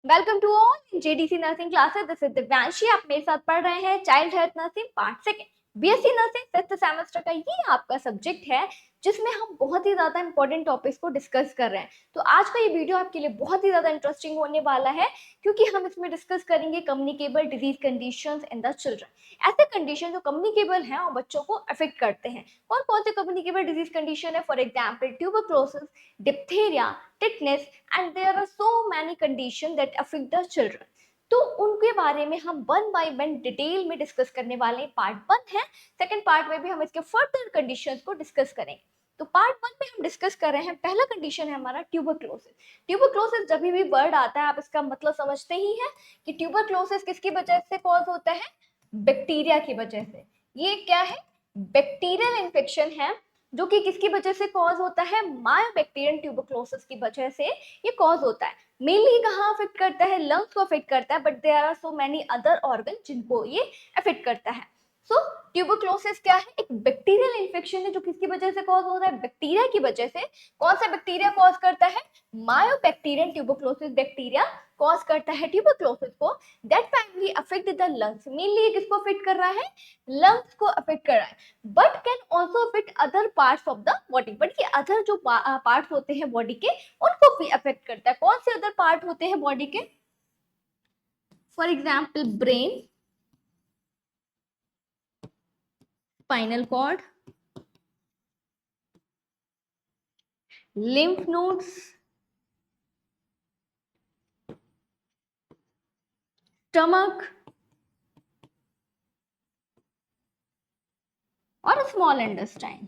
Welcome to all JDC nursing classes. This is Divyanshi. आप मेरे साथ पढ़ रहे हैं child health nursing part second, BSc nursing fifth semester का ये आपका सब्जेक्ट है जिसमें हम बहुत ही ज्यादा इंपॉर्टेंट टॉपिक्स को डिस्कस कर रहे हैं। तो आज का ये वीडियो आपके लिए बहुत ही ज्यादा इंटरेस्टिंग होने वाला है क्योंकि हम इसमें डिस्कस करेंगे communicable disease conditions in the children. ऐसे कंडीशन जो कम्युनिकेबल हैं और बच्चों को अफेक्ट करते हैं। कौन कौन से कम्युनिकेबल डिजीज कंडीशन है? For example tuberculosis, diphtheria, tetanus and there are so many condition that affect the children. तो उनके बारे में हम वन बाय वन डिटेल में डिस्कस करने वाले हैं। पार्ट वन है, सेकंड पार्ट में भी हम इसके फर्दर कंडीशंस को डिस्कस करेंगे। तो पार्ट वन में हम डिस्कस कर रहे हैं, पहला कंडीशन है हमारा ट्यूबरक्लोसिस। ट्यूबरक्लोसिस जब भी वर्ड आता है आप इसका मतलब समझते ही हैं कि ट्यूबरक्लोसिस किसकी वजह से कॉज होता है? बैक्टीरिया की वजह से। ये क्या है? बैक्टीरियल इन्फेक्शन है जो कि किसकी वजह से कॉज होता है? मायोबैक्टीरियम ट्यूबरक्लोसिस की वजह से ये कॉज होता है। मेनली कहाँ अफेक्ट करता है? लंग्स को अफेक्ट करता है, but there are so many other organ जिनको ये अफेक्ट करता है। सो ट्यूबरक्लोसिस क्या है? एक बैक्टीरियल इन्फेक्शन है जो किसकी वजह से कॉज हो रहा है? बैक्टीरिया की वजह से। कौन सा बैक्टीरिया कॉज करता है? मायोबैक्टीरियम ट्यूबरक्लोसिस बैक्टीरिया कॉज करता है ट्यूबरक्लोसिस को। That primary affect the lungs. Mainly किसको अफेक्ट कर रहा है? लंग्स को अफेक्ट कर रहा है, but can also affect other parts of the body. But ये अदर जो पार्ट्स होते हैं बॉडी के उनको भी अफेक्ट करता है। कौन से अदर पार्ट होते हैं बॉडी के? For example brain, spinal cord, lymph nodes, stomach और small intestine।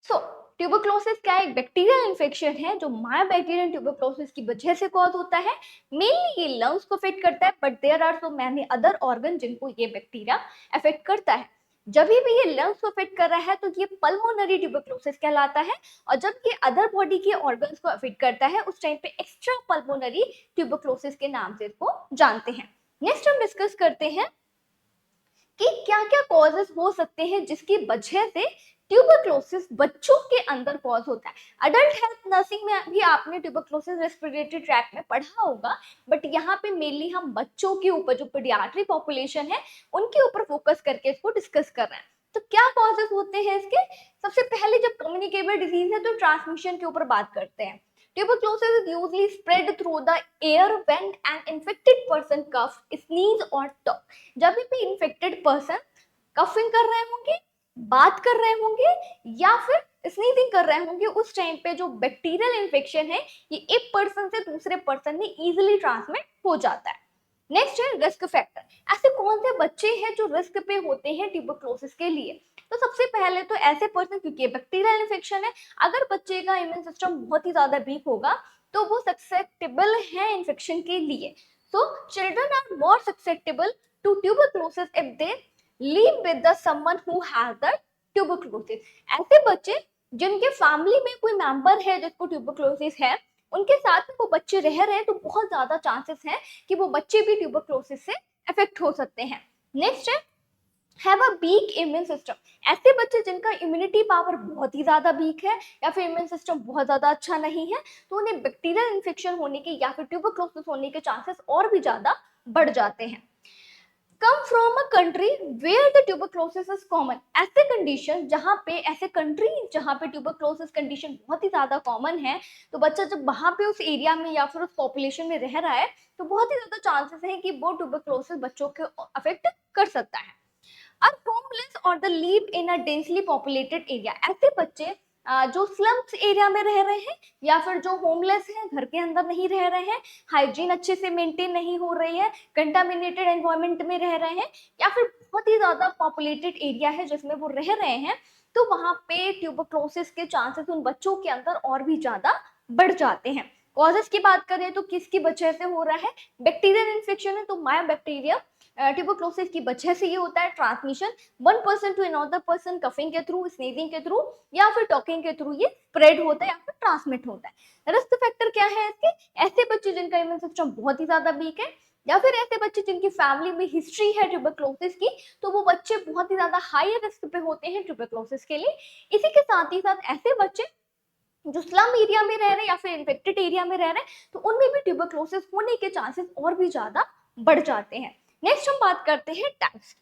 सो ट्यूबरक्लोसिस क्या है? एक बैक्टीरियल इन्फेक्शन है जो मायोबैक्टीरियम ट्यूबरक्लोसिस की वजह से कॉज होता है। मेनली ये लंग्स को अफेक्ट करता है, but there are so many other organ जिनको ये बैक्टीरिया अफेक्ट करता है। जब भी ये लंग्स को अफेक्ट कर रहा है तो ये पल्मोनरी ट्यूबरक्लोसिस कहलाता है, और जब ये अदर बॉडी के ऑर्गन्स को अफेक्ट करता है उस टाइम पे एक्स्ट्रा पल्मोनरी ट्यूबरक्लोसिस के नाम से इसको जानते हैं। नेक्स्ट हम डिस्कस करते हैं कि क्या क्या कॉजेस हो सकते हैं जिसकी वजह से ट्यूबरक्लोसिस बच्चों के अंदर कॉज होता है। अडल्ट हेल्थ नर्सिंग में भी आपने ट्यूबरक्लोसिस रेस्पिरेटरी ट्रैक में पढ़ा होगा, बट यहाँ पे मेनली हम बच्चों के ऊपर, जो पीडियाट्री पॉपुलेशन है उनके ऊपर फोकस करके इसको डिस्कस कर रहे हैं। तो क्या कॉजेस होते हैं इसके? सबसे पहले जब कम्युनिकेबल डिजीज है तो ट्रांसमिशन के ऊपर बात करते हैं। Tuberculosis is usually spread through the air when an infected person cough, sneeze or talk। जब भी infected person कफिंग कर रहे होंगे, बात कर रहे होंगे या फिर स्नीजिंग कर रहे होंगे, उस टाइम पे जो बैक्टीरियल इन्फेक्शन है ये एक पर्सन से दूसरे पर्सन में इजीली ट्रांसमिट हो जाता है। नेक्स्ट है रिस्क फैक्टर। ऐसे कौन से बच्चे हैं जो रिस्क पे होते हैं ट्यूबरक्लोसिस के लिए? तो सबसे पहले तो ऐसे पर्सन, क्योंकि बैक्टीरियल इन्फेक्शन है, अगर बच्चे का इम्यून सिस्टम बहुत ही ज्यादा वीक होगा तो वो ससेप्टेबल है इन्फेक्शन के लिए। So children are more susceptible to tuberculosis if they live with the someone who has the tuberculosis. ऐसे बच्चे जिनके फैमिली में कोई मेंबर है जिसको ट्यूबरक्लोसिस है, उनके साथ में वो बच्चे रह रहे हैं तो बहुत ज्यादा चांसेस है कि वो बच्चे भी ट्यूबरक्लोसिस से अफेक्ट हो सकते हैं। नेक्स्ट है have a week immune system. ऐसे बच्चे जिनका इम्यूनिटी पावर बहुत ही ज्यादा वीक है या फिर इम्यून सिस्टम बहुत ज्यादा अच्छा नहीं है तो उन्हें बैक्टीरियल इन्फेक्शन होने के या फिर ट्यूबरक्लोसिस होने के चांसेस और भी ज्यादा बढ़ जाते हैं। Come from a country where the tuberculosis is common. ऐसे कंडीशन जहाँ पे, ऐसे कंट्री जहाँ पे ट्यूबरक्लोसिस कंडीशन बहुत ही ज्यादा कॉमन है, तो बच्चा जब वहां पे उस एरिया में या फिर उस पॉपुलेशन में रह रहा है तो बहुत ही ज्यादा चांसेस है कि वो ट्यूबरक्लोसिस बच्चों को अफेक्ट कर सकता है। आर होमलेस और the live in a densely populated area. ऐसे बच्चे जो स्लम्स एरिया में रह रहे हैं या फिर जो होमलेस हैं, घर के अंदर नहीं रह रहे हैं, हाइजीन अच्छे से मेंटेन नहीं हो रही है, कंटामिनेटेड एनवायरनमेंट में रह रहे हैं, या फिर बहुत ही ज्यादा पॉपुलेटेड एरिया है जिसमें वो रह रहे हैं, तो वहां पे ट्यूबरक्लोसिस के चांसेस उन बच्चों के अंदर और भी ज्यादा बढ़ जाते हैं। कॉजेस की बात करें तो किसकी वजह से हो रहा है? बैक्टीरियल इन्फेक्शन है तो मायोबैक्टीरिया ट्यूबरक्लोसिस की वजह से ये होता है। Transmission one person to another person, coughing के थ्रू, स्नीजिंग के थ्रू या फिर टॉकिंग के थ्रू ये स्प्रेड होता है या फिर ट्रांसमिट होता है। रिस्क फैक्टर क्या है इसके? ऐसे बच्चे जिनका इम्यून सिस्टम बहुत ही ज्यादा वीक है या फिर ऐसे बच्चे जिनकी फैमिली में हिस्ट्री है ट्यूबरक्लोसिस की, तो वो बच्चे बहुत ही ज्यादा हाई रिस्क पे होते हैं ट्यूबरक्लोसिस के लिए। इसी के साथ ही साथ ऐसे बच्चे जो स्लम एरिया में रह रहे हैं या फिर इन्फेक्टेड एरिया में रह रहे हैं, तो उनमें भी ट्यूबरक्लोसिस होने के चांसेस और भी ज्यादा बढ़ जाते हैं। नेक्स्ट हम बात करते हैं टाइप्स।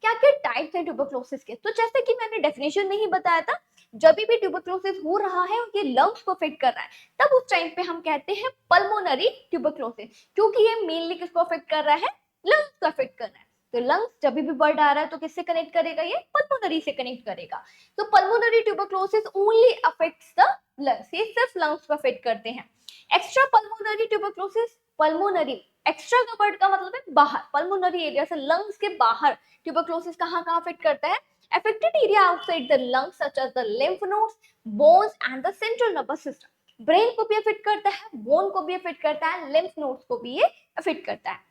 क्या क्या टाइप्स हैं ट्यूबरक्लोसिस के? तो जैसे कि मैंने डेफिनेशन में ही बताया था, जब भी ट्यूबरक्लोसिस हो रहा है और ये लंग्स को अफेक्ट कर रहा है, तब उस टाइम पे हम कहते हैं पल्मोनरी ट्यूबरक्लोसिस, क्योंकि ये मेनली किसको अफेक्ट कर रहा है? लंग्स को अफेक्ट कर रहा है। तो लंग्स जब भी ब्लड आ रहा है तो किससे कनेक्ट करेगा? ये पल्मोनरी से कनेक्ट करेगा। तो pulmonary tuberculosis only affects the lungs, ये सिर्फ लंग्स को अफेक्ट करते हैं। Extra pulmonary tuberculosis, pulmonary extra का वर्ड का मतलब है बाहर, पल्मोनरी एरिया से लंग्स के बाहर ट्यूबरक्लोसिस कहाँ कहाँ अफेक्ट करता है? Affected area outside the lungs such as the lymph nodes, bones and the central nervous system. Brain को भी अफेक्ट करता है, बोन को भी अफेक्ट करता है, लिम्फ नोड्स को भी ये अफेक्ट करता है।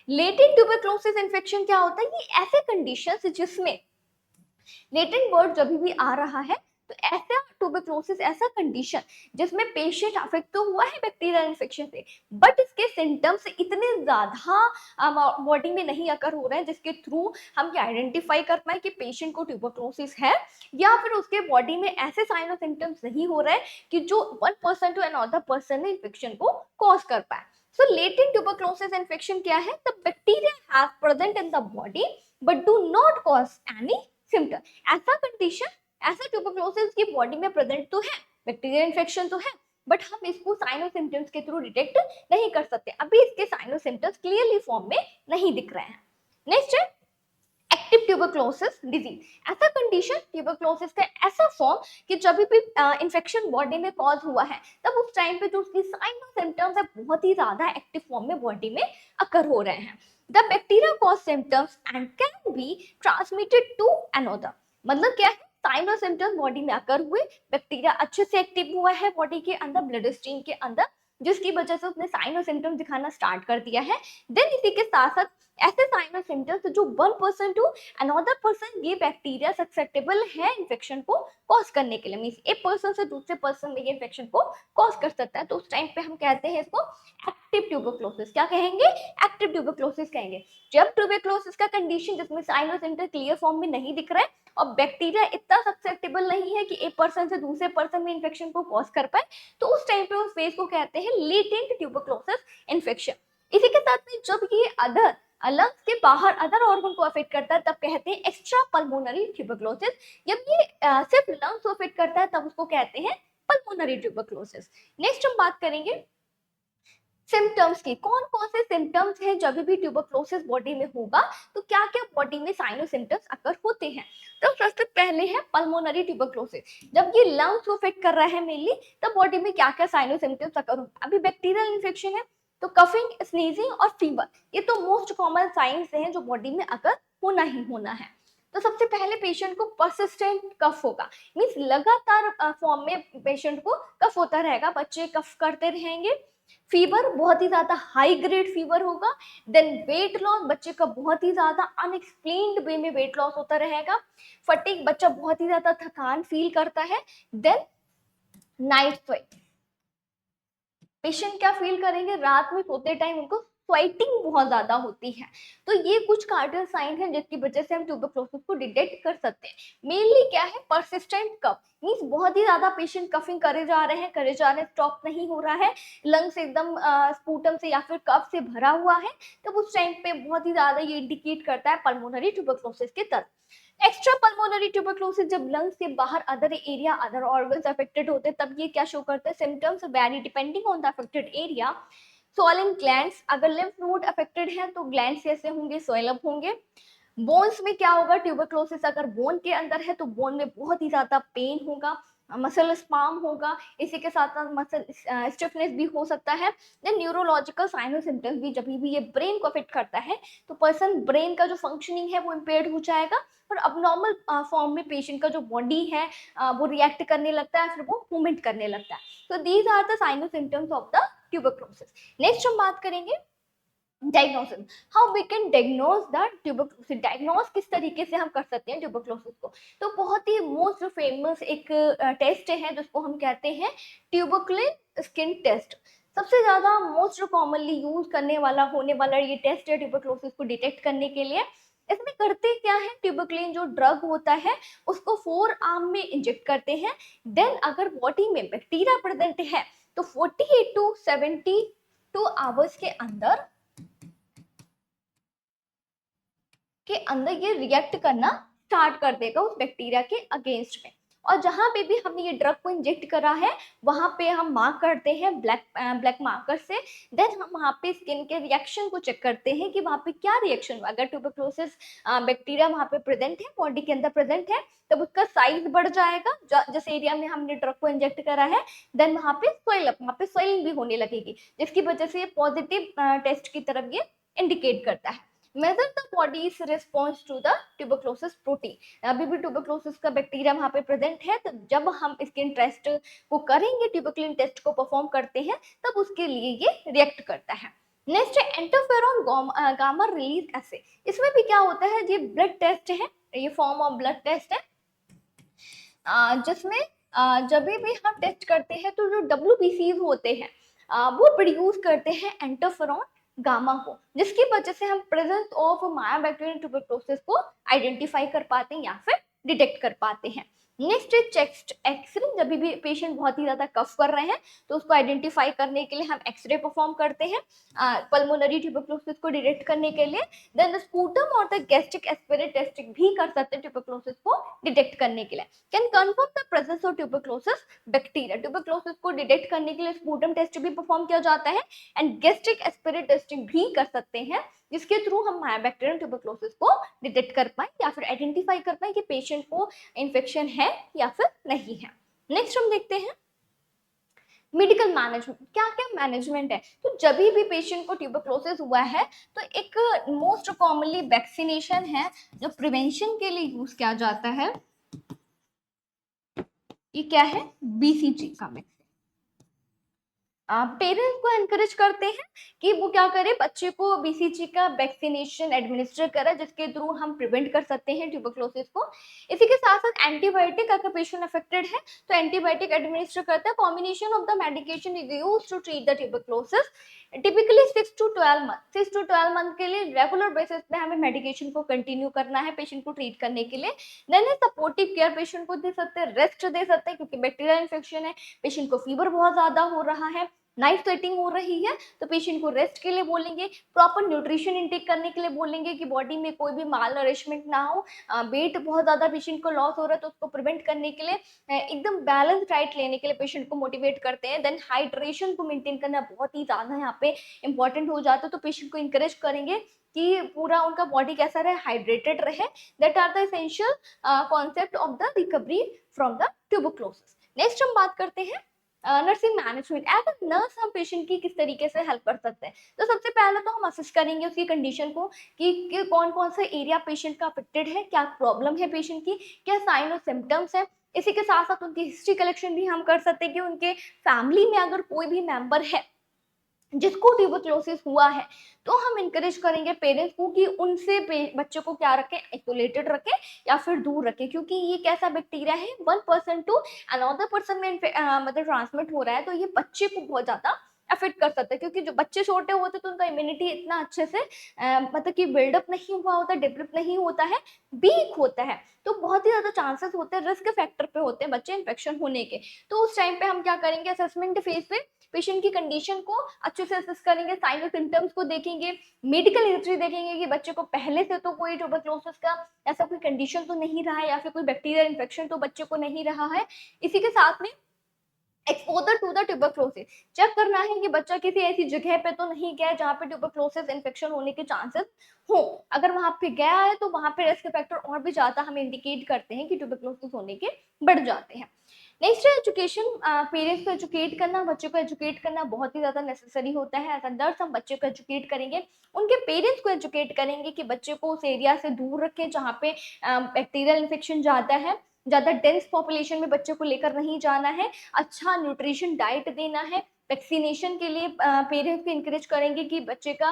लेटेंट ट्यूबरक्लोसिस इन्फेक्शन क्या होता है? ये ऐसे कंडीशंस जिसमें लेटेंट वर्ड जब भी आ रहा है, तो ऐसा ट्यूबरक्लोसिस ऐसा कंडीशन जिसमें पेशेंट अफेक्ट तो हुआ है बैक्टीरियल इन्फेक्शन से, बट इसके सिम्टम्स इतने ज्यादा बॉडी में नहीं अकर हो रहे हैं जिसके थ्रू हम ये आइडेंटिफाई कर पाए कि पेशेंट को ट्यूबरक्लोसिस है, या फिर उसके बॉडी में ऐसे साइन और सिम्टम्स नहीं हो रहे हैं कि जो one person to another person ने इन्फेक्शन को कॉज कर पाए। सो लेटेंट ट्यूबरक्लोसिस इन्फेक्शन क्या है? The bacteria have present in the body but do not cause any symptom. ऐसा कंडीशन, ऐसा ट्यूबरक्लोसिस की बॉडी में प्रेजेंट तो है, बैक्टीरियल इन्फेक्शन तो है, बट हम इसको साइन और सिम्टम्स के थ्रू डिटेक्ट नहीं कर सकते। अभी इसके साइन और सिम्टम्स क्लियरली फॉर्म में नहीं दिख रहे हैं। नेक्स्ट है एक्टिव ट्यूबरक्लोसिस डिजीज। ऐसा कंडीशन, ट्यूबरक्लोसिस का ऐसा फॉर्म कि जब भी इंफेक्शन बॉडी में कॉज हुआ है, तब उस टाइम पे जो उसकी साइन और सिम्टम्स है बहुत ही ज्यादा एक्टिव फॉर्म में बॉडी में अकर हो रहे हैं। The bacteria cause symptoms and can be transmitted to another. मतलब क्या है? साइन और सिम्टम्स बॉडी में अकर हुए, बैक्टीरिया अच्छे से एक्टिव हुआ है बॉडी के अंदर, ब्लड स्ट्रीम के अंदर, जिसकी वजह से उसने साइन और सिम्टम्स दिखाना स्टार्ट कर दिया है। देन इसी के साथ साथ ऐसे साइन और सिम्टम्स जो one person to another person ये बैक्टीरिया ससेप्टेबल है इन्फेक्शन को कॉज करने के लिए, मींस एक पर्सन से दूसरे पर्सन में ये इन्फेक्शन को कॉज कर सकता है, तो उस टाइम पे हम कहते हैं इसको एक्टिव ट्यूबरक्लोसिस। क्या कहेंगे? एक्टिव ट्यूबरक्लोसिस कहेंगे। जब ट्यूबरक्लोसिस का कंडीशन जिसमें साइन और सिम्टम्स क्लियर फॉर्म में नहीं दिख रहा है और बैक्टीरिया इतना ससेप्टेबल नहीं है कि एक पर्सन से दूसरे पर्सन में इन्फेक्शन को कॉज कर पाए, तो उस टाइम पे उस फेज को कहते हैं लेटेंट ट्यूबरक्लोसिस इन्फेक्शन। इसी के साथ में जब ये अदर लंग्स के बाहर अदर ऑर्गन को अफेक्ट करता है, तब कहते हैं एक्स्ट्रा पल्मोनरी ट्यूबरक्लोसिस। जब ये सिर्फ लंग्स को अफेक्ट करता है, तब उसको कहते हैं पल्मोनरी ट्यूबरक्लोसिस। नेक्स्ट हम बात करेंगे सिम्टम्स की। कौन कौन से सिम्टम्स हैं जब भी ट्यूबरक्लोसिस बॉडी में होगा, तो क्या क्या बॉडी में साइन और सिम्टम्स अकर होते हैं? तो सबसे पहले है पल्मोनरी ट्यूबरक्लोसिस। जब ये लंग्स को अफेक्ट कर रहा है मेनली, तब बॉडी में क्या क्या साइन और सिम्टम्स अकर होते हैं? अभी बैक्टीरियल इन्फेक्शन है तो कफिंग, स्नीजिंग और फीवर, ये तो मोस्ट कॉमन साइंस हैं जो बॉडी में अकर होना ही होना है। तो सबसे पहले पेशेंट को परसिस्टेंट कफ होगा, मीन्स लगातार फॉर्म में पेशेंट को कफ होता रहेगा, बच्चे कफ करते रहेंगे। फीवर बहुत ही ज्यादा हाई ग्रेड फीवर होगा। देन वेट लॉस, बच्चे का बहुत ही ज्यादा अनएक्सप्लेन्ड वे में वेट लॉस होता रहेगा। फटीग, बच्चा बहुत ही ज्यादा थकान फील करता है। देन नाइट स्वेट, पेशेंट क्या फील करेंगे? रात में सोते टाइम उनको स्वेटिंग बहुत ज्यादा होती है। तो ये कुछ कार्डियल साइन है जिसकी वजह से हम ट्यूबरक्लोसिस को डिटेक्ट कर सकते हैं। मेनली क्या है? परसिस्टेंट कफ, मींस बहुत ही ज्यादा पेशेंट कफिंग करे जा रहे हैं, करे जा रहे हैं, स्टॉप नहीं हो रहा है, लंग्स एकदम स्पूटम से या फिर कफ से भरा हुआ है, तब उस टाइम पे बहुत ही ज्यादा ये इंडिकेट करता है पल्मोनरी ट्यूबरक्लोसिस की तरफ। एक्स्ट्रा पल्मोनरी ट्यूबरक्लोसिस, जब लंग्स के बाहर other area other organs affected होते हैं, तब ये क्या शो करते हैं? Symptoms vary depending on the affected area. Swelling glands, अगर लिम्फ नोड अफेक्टेड है तो ग्लैंड्स कैसे होंगे? स्वेल अप होंगे। बोन्स में क्या होगा? ट्यूबरक्लोसिस अगर बोन के अंदर है तो बोन में बहुत ही ज्यादा पेन होगा, मसल स्पाम होगा, इसी के साथ साथ मसल स्टिफनेस भी हो सकता है। देन न्यूरोलॉजिकल साइन और सिम्टम्स भी, जब भी ये ब्रेन को अफेक्ट करता है तो पर्सन ब्रेन का जो फंक्शनिंग है वो इम्पेयर्ड हो जाएगा और अबनॉर्मल फॉर्म में पेशेंट का जो बॉडी है वो रिएक्ट करने लगता है, फिर वो मूवमेंट करने लगता है। तो दीज आर द साइन और symptoms of the tuberculosis. Next हम बात करेंगे diagnosis, how we can diagnose the tuberculosis. Diagnose किस तरीके से हम कर सकते हैं ट्यूबरक्लोसिस को? तो बहुत ही मोस्ट फेमस एक टेस्ट है जिसको हम कहते हैं ट्यूबरक्लिन स्किन टेस्ट। सबसे ज्यादा मोस्ट कॉमनली यूज करने वाला होने वाला ये टेस्ट है ट्यूबरक्लोसिस को डिटेक्ट करने के लिए। इसमें करते क्या है, ट्यूबरक्लिन जो ड्रग होता है उसको फोर आर्म में इंजेक्ट करते हैं। देन अगर बॉडी में बैक्टीरिया प्रेजेंट है तो 48 टू 72 आवर्स के अंदर ये रिएक्ट करना स्टार्ट कर देगा उस बैक्टीरिया के अगेंस्ट में। और जहां पे भी हमने ये ड्रग को इंजेक्ट करा है वहां पे हम मार्क करते हैं ब्लैक मार्कर से। देन हम वहां पे स्किन के रिएक्शन को चेक करते हैं कि वहां पे क्या रिएक्शन हुआ। अगर ट्यूबरक्लोसिस बैक्टीरिया वहां पे प्रेजेंट है, बॉडी के अंदर प्रेजेंट है, तब उसका साइज बढ़ जाएगा जिस एरिया में हमने ड्रग को इंजेक्ट करा है। देन वहां पे स्वेलिंग भी होने लगेगी, जिसकी वजह से ये पॉजिटिव टेस्ट की तरफ ये इंडिकेट करता है। Measure the body's response to the tuberculosis protein. अभी भी ट्यूबरक्लोसिस का बैक्टीरिया वहां पे प्रेजेंट है, तो जब हम स्किन टेस्ट को करेंगे, ट्यूबरक्लिन टेस्ट को परफॉर्म करते हैं, तब उसके लिए ये रिएक्ट करता है। नेक्स्ट है इंटरफेरॉन गामा रिलीज एसे। इसमें भी क्या होता है, ये ब्लड टेस्ट है, ये फॉर्म ऑफ ब्लड टेस्ट है जिसमें जब भी हम टेस्ट करते हैं तो जो WBCs होते हैं वो प्रोड्यूस करते हैं इंटरफेरॉन गामा को, जिसकी वजह से हम प्रेजेंस ऑफ मायाबैक्टीरियल ट्यूबरक्लोसिस को आइडेंटिफाई कर पाते हैं या फिर डिटेक्ट कर पाते हैं। नेक्स्ट है चेस्ट एक्सरे। जब भी पेशेंट बहुत ही ज्यादा कफ कर रहे हैं तो उसको आइडेंटिफाई करने के लिए हम एक्सरे परफॉर्म करते हैं पल्मोनरी ट्यूबरक्लोसिस को डिटेक्ट करने के लिए। देन द स्पूटम और द गैस्ट्रिक एस्पिरेट टेस्टिंग भी कर सकते हैं ट्यूबरक्लोसिस को डिटेक्ट करने के लिए। Can confirm the presence of tuberculosis bacteria. Tuberculosis को डिटेक्ट करने के लिए स्पूटम टेस्ट भी परफॉर्म किया जाता है एंड गैस्ट्रिक एस्पिरेट टेस्टिंग भी कर सकते हैं, जिसके थ्रू हम मायाबैक्टीरियल ट्यूबरक्लोसिस को डिटेक्ट कर पाए या फिर आइडेंटिफाई कर पाए कि पेशेंट को इन्फेक्शन है या फिर नहीं है। नेक्स्ट हम देखते हैं मेडिकल मैनेजमेंट। क्या क्या मैनेजमेंट है, तो जब भी पेशेंट को ट्यूबरक्लोसिस हुआ है तो एक मोस्ट कॉमनली वैक्सीनेशन है जो प्रिवेंशन के लिए यूज किया जाता है। ये क्या है, BCG का वैक्सीन। पेरेंट्स को एनकरेज करते हैं कि वो क्या करे, बच्चे को BCG का वैक्सीनेशन एडमिनिस्टर करे, जिसके थ्रू हम प्रिवेंट कर सकते हैं ट्यूबरक्लोसिस को। इसी के साथ साथ एंटीबायोटिक, अगर पेशेंट अफेक्टेड है तो एंटीबायोटिक एडमिनिस्टर करता है। Combination of the medication is used to treat the tuberculosis. Typically 6 to 12 month के लिए रेगुलर बेसिस पे हमें मेडिकेशन को कंटिन्यू करना है पेशेंट को ट्रीट करने के लिए। देन सपोर्टिव केयर पेशेंट को दे सकते हैं, रेस्ट दे सकते हैं क्योंकि बैक्टीरियल इन्फेक्शन है, पेशेंट को फीवर बहुत ज्यादा हो रहा है, नाइट स्वेटिंग हो रही है, तो पेशेंट को रेस्ट के लिए बोलेंगे। प्रॉपर न्यूट्रिशन इंटेक करने के लिए बोलेंगे कि बॉडी में कोई भी माल नरिशमेंट ना हो। वेट बहुत ज्यादा पेशेंट को लॉस हो रहा है तो उसको प्रिवेंट करने के लिए एकदम बैलेंस डाइट लेने के लिए पेशेंट को मोटिवेट करते हैं। देन हाइड्रेशन को मेंटेन करना बहुत ही ज्यादा यहाँ पे इंपॉर्टेंट हो जाता है, तो पेशेंट को इंकरेज करेंगे कि पूरा उनका बॉडी कैसा रहे, हाइड्रेटेड रहे। That are the essential concept of the recovery from the tuberculosis. Next हम बात करते हैं nursing management. As a nurse हम पेशेंट की किस तरीके से हेल्प कर सकते हैं। तो सबसे पहले तो हम असेस करेंगे उसकी कंडीशन को कि कौन कौन सा एरिया पेशेंट का अफेक्टेड है, क्या प्रॉब्लम है पेशेंट की, क्या साइन और सिम्टम्स है। इसी के साथ साथ उनकी हिस्ट्री कलेक्शन भी हम कर सकते हैं कि उनके फैमिली में अगर कोई भी मेंबर है जिसको ट्यूबरक्लोसिस हुआ है तो हम इनकरेज करेंगे पेरेंट्स को कि उनसे बच्चे को क्या रखें, आइसोलेटेड रखें या फिर दूर रखें, क्योंकि ये कैसा बैक्टीरिया है, 1% टू अनदर पर्सन में मतलब ट्रांसमिट हो रहा है, तो ये बच्चे को बहुत ज्यादा अफेक्ट कर सकता है। क्योंकि जो बच्चे छोटे होते हैं तो उनका इम्यूनिटी इतना अच्छे से मतलब कि बिल्डअप नहीं हुआ होता, डेवलप नहीं होता है, वीक होता है, तो बहुत ही ज्यादा चांसेस होते हैं, रिस्क फैक्टर पे होते हैं बच्चे इन्फेक्शन होने के। तो उस टाइम पे हम क्या करेंगे, असेसमेंट फेज पे पेशेंट की कंडीशन को अच्छे से असेस करेंगे, साइन और सिम्टम्स को देखेंगे, मेडिकल हिस्ट्री देखेंगे कि बच्चे को पहले से तो कोई ट्यूबरक्लोसिस का ऐसा कोई कंडीशन तो नहीं रहा है या फिर कोई बैक्टीरियल इन्फेक्शन तो बच्चे को नहीं रहा है। इसी के साथ में exposure to the tuberculosis check करना है कि बच्चा किसी ऐसी जगह पे तो नहीं गया जहाँ पे ट्यूबरक्लोसिस इन्फेक्शन होने के चांसेस हो। अगर वहां पे गया है तो वहां पे रिस्क फैक्टर और भी ज्यादा हमें इंडिकेट करते हैं कि ट्यूबरक्लोसिस होने के बढ़ जाते हैं। नेक्स्ट है एजुकेशन। पेरेंट्स को एजुकेट करना, बच्चों को एजुकेट करना बहुत ही ज्यादा नेसेसरी होता है। एज अ नर्स हम बच्चे को एजुकेट करेंगे, उनके पेरेंट्स को एजुकेट करेंगे कि बच्चे को उस एरिया से दूर रखें जहाँ पे बैक्टीरियल इन्फेक्शन ज्यादा है, ज्यादा डेंस पॉपुलेशन में बच्चे को लेकर नहीं जाना है, अच्छा न्यूट्रिशन डाइट देना है। वैक्सीनेशन के लिए पेरेंट्स को इंकरेज करेंगे कि बच्चे का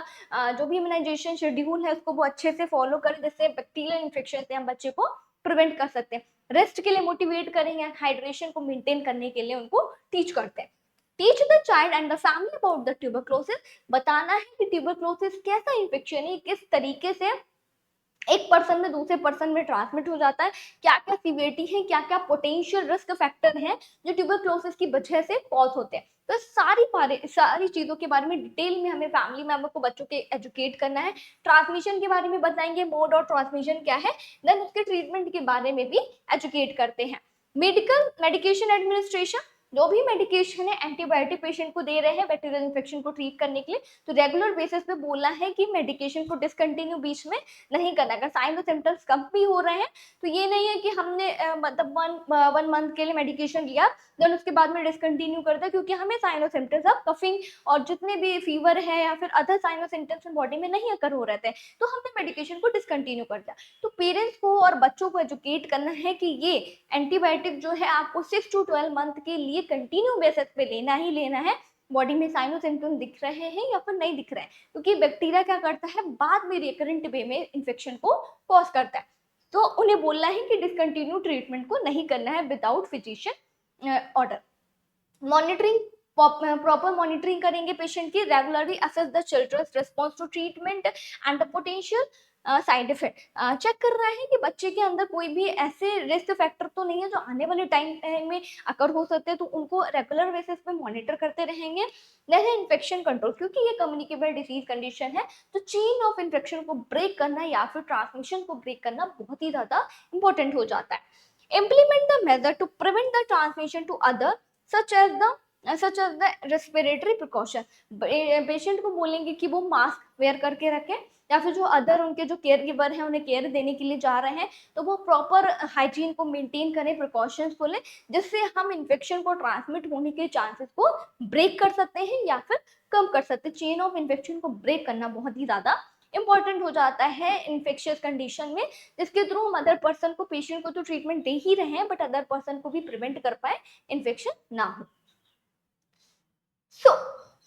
जो भी इम्यूनाइजेशन शेड्यूल है उसको वो अच्छे से फॉलो करें, जिससे बैक्टीरियल इन्फेक्शन से हम बच्चे को प्रिवेंट कर सकते हैं। रेस्ट के लिए मोटिवेट करेंगे, हाइड्रेशन को मेंटेन करने के लिए उनको टीच करते हैं। Teach the child and the family about the tuberculosis. बताना है कि ट्यूबरक्लोसिस कैसा इन्फेक्शन है, किस तरीके से एक पर्सन में दूसरे पर्सन में ट्रांसमिट हो जाता है, क्या क्या सीवियरिटी है, क्या क्या पोटेंशियल रिस्क फैक्टर हैं जो ट्यूबरक्लोसिस की वजह से कॉज होते हैं। तो सारी चीजों के बारे में डिटेल में हमें फैमिली मेंबर को, बच्चों के एजुकेट करना है। ट्रांसमिशन के बारे में बताएंगे, मोड और ट्रांसमिशन क्या है, देन उसके ट्रीटमेंट के बारे में भी एजुकेट करते हैं। मेडिकेशन एडमिनिस्ट्रेशन, जो भी मेडिकेशन है एंटीबायोटिक पेशेंट को दे रहे हैं बैक्टीरियल इन्फेक्शन को ट्रीट करने के लिए, तो रेगुलर बेसिस पे बोलना है कि मेडिकेशन को डिसकंटिन्यू बीच में नहीं करना। अगर साइन और सिम्टम्स कम भी हो रहे हैं तो ये नहीं है कि हमने मतलब वन मंथ के लिए मेडिकेशन लिया देन उसके बाद में डिसकंटिन्यू कर दिया, क्योंकि हमें साइन और सिम्टम्स अब कफिंग और जितने भी फीवर है या फिर अदर साइन और सिम्टम्स बॉडी में नहीं अकर हो रहे थे तो हमने मेडिकेशन को डिसकंटिन्यू कर दिया। तो पेरेंट्स को और बच्चों को एजुकेट करना है कि ये एंटीबायोटिक जो है आपको 6 to 12 मंथ के लिए कंटिन्यू बेसिस पे लेना ही लेना है। बॉडी में साइन और सिम्टम दिख रहे हैं या फिर नहीं दिख रहे हैं, क्योंकि बैक्टीरिया क्या करता है बाद में रिकरेंट वे में इन्फेक्शन को कॉज करता है। तो उन्हें बोलना है कि डिसकंटिन्यू ट्रीटमेंट को नहीं करना है without physician order. Monitoring, proper monitoring करेंगे पेशेंट की, regularly assess the children's response to treatment and the potential side effect. Check कर रहा है कि बच्चे के अंदर कोई भी ऐसे रिस्क फैक्टर तो नहीं है जो आने वाले टाइम में अकर हो सकते हैं, तो उनको रेगुलर बेसिस पे मॉनिटर करते रहेंगे। जैसे इन्फेक्शन कंट्रोल, क्योंकि ये कम्युनिकेबल डिसीज कंडीशन है तो चेन ऑफ इन्फेक्शन को ब्रेक करना या फिर ट्रांसमिशन को ब्रेक करना बहुत ही ज्यादा इंपॉर्टेंट हो जाता है। Implement the measure to prevent the transmission to other such as the respiratory precaution. Patient को बोलेंगे कि वो मास्क वेयर करके रखें, या फिर जो अदर उनके जो केयर गिवर हैं उन्हें केयर देने के लिए जा रहे हैं तो वो प्रॉपर हाइजीन को मेंटेन करें, प्रिकॉशंस को लें, जिससे हम इन्फेक्शन को ट्रांसमिट होने के चांसेस को ब्रेक कर सकते हैं या फिर कम कर सकते हैं। चेन ऑफ इन्फेक्शन को ब्रेक करना बहुत ही ज्यादा इंपॉर्टेंट हो जाता है इन्फेक्शियस कंडीशन में, जिसके थ्रू हम अदर पर्सन को, पेशेंट को तो ट्रीटमेंट दे ही रहे हैं बट अदर पर्सन को भी प्रिवेंट कर पाए इन्फेक्शन ना हो।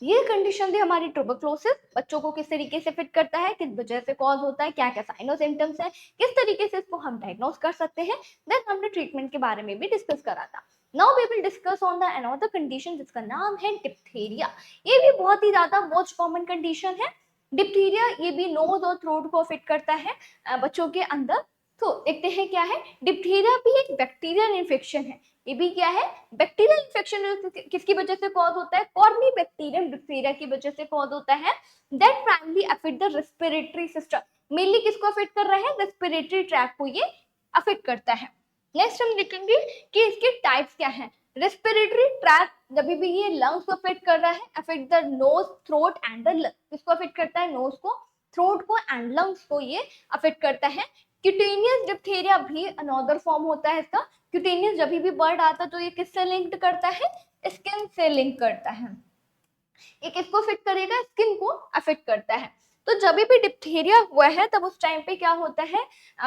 ये कंडीशन थी हमारी ट्यूबरक्लोसिस। बच्चों को किस तरीके से फिट करता है, किस वजह से कॉज होता है, क्या क्या साइन और सिम्टम्स है, किस तरीके से इसको हम डायग्नोज कर सकते हैं, देन हमने ट्रीटमेंट के बारे में भी डिस्कस करा था। Now we will discuss on the another condition जिसका नाम है डिप्थीरिया। ये भी बहुत ही ज्यादा मोस्ट कॉमन कंडीशन है डिप्थीरिया। ये भी नोज और थ्रोट को अफेक्ट करता है बच्चों के अंदर। तो देखते हैं क्या है। डिप्थीरिया भी एक बैक्टीरियल इन्फेक्शन है। ये भी क्या है, बैक्टीरियल इन्फेक्शन। किसकी वजह से कॉज होता है, कॉर्नी बैक्टीरियम डिप्थीरिया की वजह से कॉज होता है। That primary affect the respiratory system. Mainly किसको अफेक्ट कर रहा है, रेस्पिरेटरी ट्रैक को ये अफेक्ट करता है। नेक्स्ट हम देखेंगे कि इसके टाइप्स क्या हैं। रेस्पिरेटरी ट्रैक जब भी ये लंग्स को अफेक्ट कर रहा है, affect the nose, throat and the lung. किसको अफेक्ट करता है, नोज को, थ्रोट को एंड लंग्स को ये अफेक्ट करता है। क्यूटेनियस डिप्थीरिया भी अनदर फॉर्म होता है इसका। क्यूटेनियस जब भी वर्ड आता है तो ये किससे लिंक्ड करता है, स्किन से लिंक करता है। ये किसको अफेक्ट करेगा, स्किन को अफेक्ट करता है। तो जब भी डिप्थीरिया हुआ है तब उस टाइम पे क्या होता है,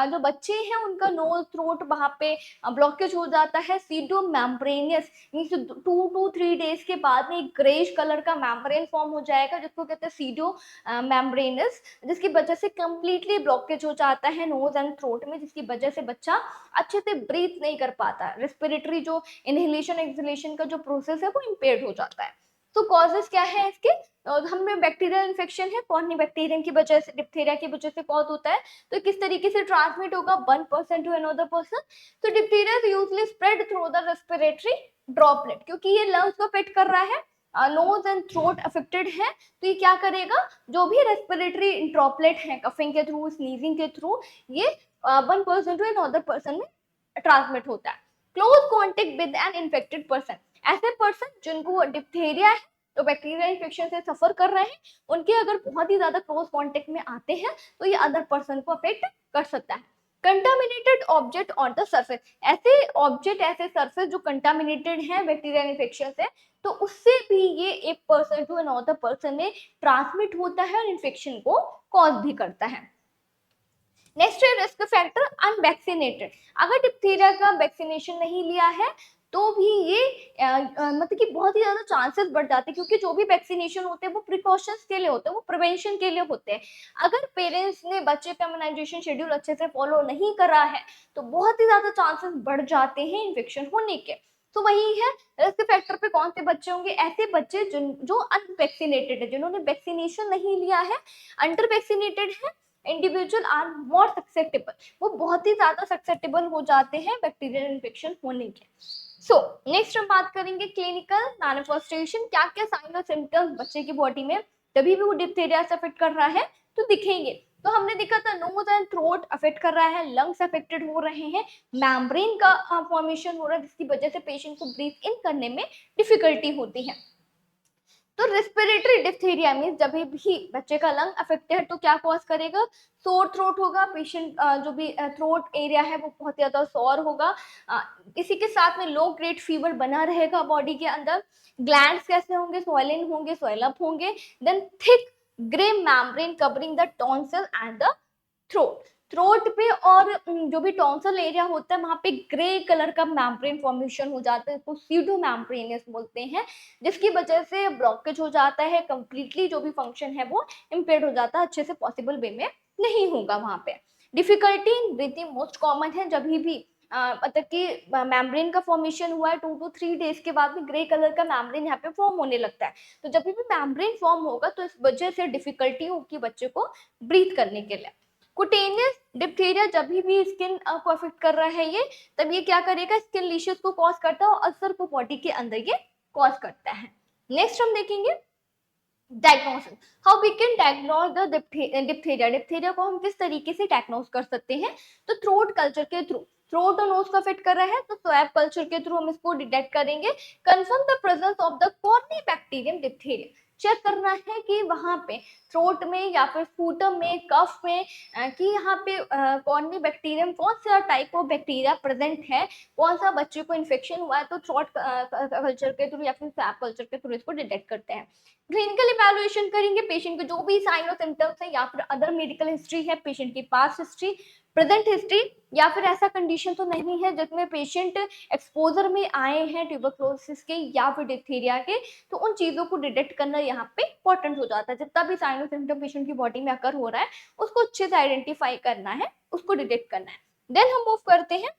जो बच्चे हैं उनका नोज, थ्रोट वहां पे ब्लॉकेज हो जाता है। Pseudo membranous means 2 to 3 days के बाद में एक ग्रेश कलर का मेम्ब्रेन फॉर्म हो जाएगा जिसको कहते हैं सीडो मेम्ब्रेनस, जिसकी वजह से कंप्लीटली ब्लॉकेज हो जाता है नोज एंड थ्रोट में, जिसकी वजह से बच्चा अच्छे से ब्रीथ नहीं कर पाता। रेस्पिरेटरी जो इनहेलेशन एक्सहेलेशन का जो प्रोसेस है वो इम्पेयर्ड हो जाता है। तो कॉजेस क्या है इसके, हमें बैक्टीरियल इन्फेक्शन है, कॉर्नी बैक्टीरियम की वजह से, डिप्थीरिया की वजह से कॉज होता है। तो किस तरीके से ट्रांसमिट होगा, 1% टू अनदर पर्सन। तो diphtheria usually spread through the respiratory droplet, क्योंकि ये लंग्स को अफेक्ट कर रहा है, नोज एंड थ्रोट अफेक्टेड है, तो ये क्या करेगा, जो भी रेस्पिरेटरी ड्रॉपलेट है कफिंग के थ्रू, स्नीजिंग के थ्रू, ये 1% टू अनदर पर्सन में ट्रांसमिट होता है। Close contact with an infected person, ऐसे पर्सन जिनको डिप्थीरिया है तो बैक्टीरियल इन्फेक्शन से सफर कर रहे हैं, उनके अगर बहुत ही ज्यादा क्लोज कांटेक्ट में आते हैं तो ये अदर पर्सन को अफेक्ट कर सकता है। Contaminated object on the surface, ऐसे ऑब्जेक्ट, ऐसे सरफेस जो कंटामिनेटेड है बैक्टीरियल इन्फेक्शन से, तो उससे भी ये एक पर्सन टू अनदर पर्सन में ट्रांसमिट होता है और इन्फेक्शन को कॉज भी करता है। नेक्स्ट है रिस्क फैक्टर अनवैक्सीनेटेड। अगर डिप्थीरिया का वैक्सीनेशन नहीं लिया है तो भी ये मतलब कि बहुत ही ज्यादा चांसेस बढ़ जाते हैं, क्योंकि जो भी वैक्सीनेशन होते हैं वो प्रिकॉशंस के लिए होते हैं, वो प्रिवेंशन के लिए होते हैं। अगर पेरेंट्स ने बच्चे का इम्यूनाइजेशन शेड्यूल अच्छे से फॉलो नहीं करा है तो बहुत ही ज्यादा चांसेस बढ़ जाते हैं इन्फेक्शन होने के। तो वही है, रिस्क फैक्टर पे कौन से बच्चे होंगे, ऐसे बच्चे जो अनवैक्सीनेटेड है, जिन्होंने वैक्सीनेशन नहीं लिया है, अंडर वैक्सीनेटेड है, इंडिविजुअल आर मोर ससेप्टेबल, वो बहुत ही ज्यादा ससेप्टेबल हो जाते हैं बैक्टीरियल इन्फेक्शन होने के। सो नेक्स्ट हम बात करेंगे क्लिनिकल मैनिफेस्टेशन, क्या क्या साइन और सिम्टम्स बच्चे की बॉडी में जब भी वो डिप्थीरिया से अफेक्ट कर रहा है तो दिखेंगे। तो हमने देखा था नोज एंड थ्रोट अफेक्ट कर रहा है, लंग्स अफेक्टेड हो रहे हैं, मैम्ब्रेन का फॉर्मेशन हो रहा है जिसकी वजह से पेशेंट को ब्रीथ इन करने में डिफिकल्टी होती है। तो रेस्पिरेटरी डिप्थीरिया मींस जब भी बच्चे का लंग अफेक्टेड है तो क्या कॉज करेगा, सोर थ्रोट होगा, पेशेंट जो भी थ्रोट एरिया है वो बहुत ज्यादा सोर होगा, इसी के साथ में लो ग्रेड फीवर बना रहेगा बॉडी के अंदर, ग्लैंड्स कैसे होंगे, सोइलिन होंगे, सोइल अप होंगे, then thick grey membrane covering the tonsil and the throat. Throat पे और जो भी टॉन्सल एरिया होता है वहां पे ग्रे कलर का मैम्ब्रेन फॉर्मेशन हो जाता है, इसको सीडो मैम्ब्रेनियस बोलते हैं, जिसकी वजह से ब्लॉकेज हो जाता है, कंप्लीटली जो भी फंक्शन है वो इम्पेयर हो जाता है, अच्छे से पॉसिबल वे में नहीं होगा वहां पे। Difficulty in breathing most common है, जब भी मतलब कि मैम्ब्रेन का फॉर्मेशन हुआ है 2 to 3 डेज के बाद में ग्रे कलर का मैम्ब्रेन यहाँ पे फॉर्म होने लगता है, तो जब भी मैम्ब्रेन फॉर्म होगा तो इस वजह से डिफिकल्टी होगी बच्चे को ब्रीथ करने के लिए। कुटेनियस डिप्थीरिया जब भी स्किन को अफेक्ट कर रहा है ये, तब ये क्या करेगा, स्किन लीशंस को कॉज करता है और अल्सर को बॉडी के अंदर ये कॉज करता है। नेक्स्ट हम देखेंगे diagnosis, how we can diagnose the diphtheria. Diphtheria को हम किस तरीके से डायग्नोज कर सकते हैं, तो थ्रोट कल्चर के थ्रू, थ्रोट और नोज को अफेक्ट कर रहा है तो स्वैब कल्चर के थ्रू हम इसको डिटेक्ट करेंगे। Confirm the presence of the corynebacterium diphtheria, check करना है कि वहां पे थ्रोट में या फिर स्पूटम में, कफ में कि यहाँ पे कॉर्निबैक्टीरियम कौन सा टाइप ऑफ बैक्टीरिया प्रेजेंट है, कौन सा बच्चे को इन्फेक्शन हुआ है, तो थ्रोट कल्चर के थ्रू या फिर स्वैब कल्चर के थ्रू इसको डिटेक्ट करते हैं। क्लिनिकल इवैल्यूएशन करेंगे, पेशेंट के जो भी साइन और सिम्टम्स है या फिर अदर मेडिकल हिस्ट्री है, पेशेंट की पास्ट हिस्ट्री, प्रेजेंट हिस्ट्री, या फिर ऐसा कंडीशन तो नहीं है जिसमें पेशेंट एक्सपोजर में आए हैं ट्यूबरक्लोसिस के या फिर डिप्थीरिया के, तो उन चीजों को डिटेक्ट करना यहाँ पे इंपॉर्टेंट हो जाता है। जितना भी साइन और सिम्टम पेशेंट की बॉडी में अकर हो रहा है उसको अच्छे से आइडेंटिफाई करना है, उसको डिटेक्ट करना है। देन हम मूव करते हैं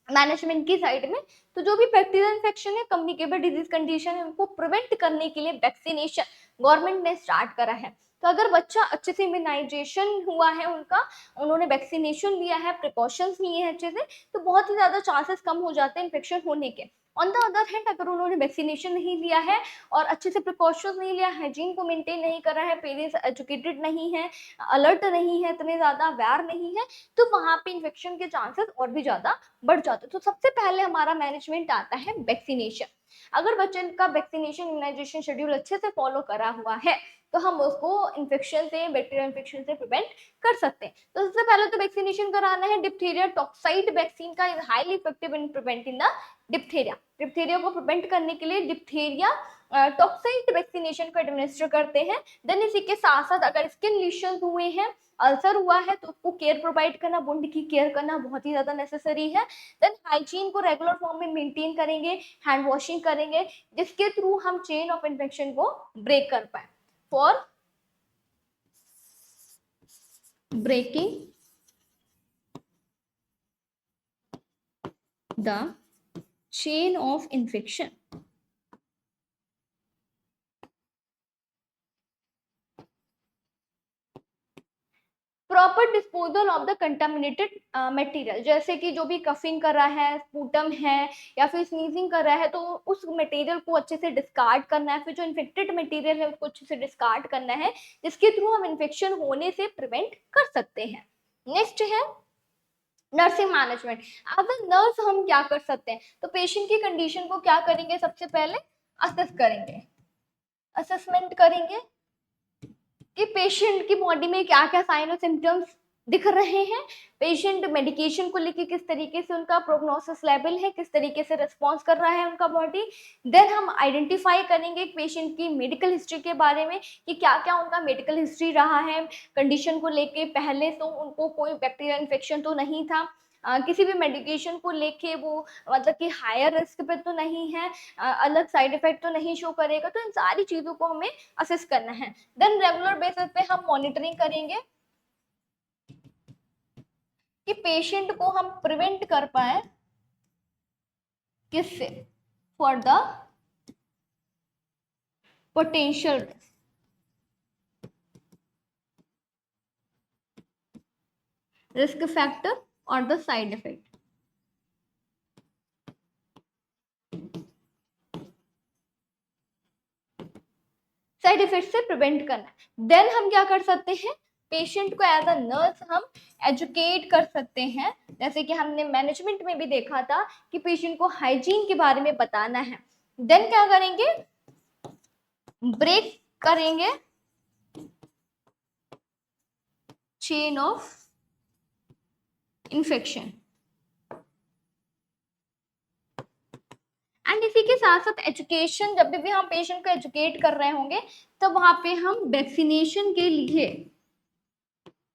मैनेजमेंट की साइड में। तो जो भी बैक्टीरियल इन्फेक्शन है, कम्युनिकेबल डिजीज कंडीशन है, उनको प्रिवेंट करने के लिए वैक्सीनेशन गवर्नमेंट ने स्टार्ट करा है। तो अगर बच्चा अच्छे से इम्यूनाइजेशन हुआ है उनका, उन्होंने वैक्सीनेशन लिया है, प्रिकॉशंस लिए हैं अच्छे से, तो बहुत ही ज्यादा चांसेस कम हो जाते हैं इन्फेक्शन होने के। ऑन द अदर हैंड अगर उन्होंने वैक्सीनेशन नहीं लिया है और अच्छे से प्रिकॉशंस नहीं लिया, हाइजीन को मेंटेन नहीं करा है, पेरेंट्स एजुकेटेड नहीं है, अलर्ट नहीं है, इतने ज्यादा अवेयर नहीं है, तो वहां पे इन्फेक्शन के चांसेस और भी ज्यादा बढ़ जाता है। तो सबसे पहले हमारा मैनेजमेंट आता है वैक्सीनेशन। अगर बच्चे का वैक्सीनेशन इम्यूनाइजेशन शेड्यूल अच्छे से फॉलो करा हुआ है तो हम उसको इन्फेक्शन से, बैक्टीरियल इन्फेक्शन से प्रिवेंट कर सकते हैं। तो सबसे पहले तो वैक्सीनेशन कराना है। डिप्थीरिया टॉक्साइड वैक्सीन का is highly effective in preventing the diphtheria. Diphtheria को प्रिवेंट करने के लिए डिप्थीरिया टॉक्साइड वैक्सीनेशन को एडमिनिस्टर करते हैं। देन इसी के साथ साथ अगर स्किन लीशंस हुए हैं, अल्सर हुआ है, तो उसको केयर प्रोवाइड करना, वुंड की केयर करना बहुत ही ज्यादा नेसेसरी है। देन हाइजीन को रेगुलर फॉर्म में मेंटेन करेंगे, हैंड वॉशिंग करेंगे, जिसके थ्रू हम चेन ऑफ इन्फेक्शन को ब्रेक कर पाए। For breaking the chain of infection, proper disposal of the contaminated material, जैसे कि जो भी कफिंग कर रहा है, स्पूटम है या फिर स्नीजिंग कर रहा है, तो उस मटेरियल को अच्छे से डिस्कार्ड करना है। फिर जो इन्फेक्टेड मटेरियल है उसको अच्छे से डिस्कार्ड करना है, जिसके थ्रू हम इन्फेक्शन होने से प्रिवेंट कर सकते हैं। नेक्स्ट है nursing management. As a nurse हम क्या कर सकते हैं, तो पेशेंट की कंडीशन को क्या करेंगे, सबसे पहले असेस करेंगे, असेसमेंट करेंगे कि पेशेंट की बॉडी में क्या क्या साइन और सिम्टम्स दिख रहे हैं, पेशेंट मेडिकेशन को लेके किस तरीके से उनका प्रोग्नोसिस लेवल है, किस तरीके से रिस्पॉन्स कर रहा है उनका बॉडी। देन हम आइडेंटिफाई करेंगे पेशेंट की मेडिकल हिस्ट्री के बारे में कि क्या क्या उनका मेडिकल हिस्ट्री रहा है कंडीशन को लेके, पहले तो उनको कोई बैक्टीरियल इन्फेक्शन तो नहीं था, किसी भी मेडिकेशन को लेके वो मतलब कि हायर रिस्क पे तो नहीं है, अलग साइड इफेक्ट तो नहीं शो करेगा, तो इन सारी चीजों को हमें असेस करना है। देन रेगुलर बेसिस पे हम मॉनिटरिंग करेंगे कि पेशेंट को हम प्रिवेंट कर पाए किससे, for the potential risk. Risk factor और the side effect. Side effect से प्रिवेंट करना। देन हम क्या कर सकते हैं, पेशेंट को एज अ नर्स हम एजुकेट कर सकते हैं। जैसे कि हमने मैनेजमेंट में भी देखा था कि पेशेंट को हाइजीन के बारे में बताना है। देन क्या करेंगे, ब्रेक करेंगे चेन ऑफ इन्फेक्शन। एंड इसी के साथ साथ एजुकेशन, जब भी हम पेशेंट को एजुकेट कर रहे होंगे तो वहां पे हम वैक्सीनेशन के लिए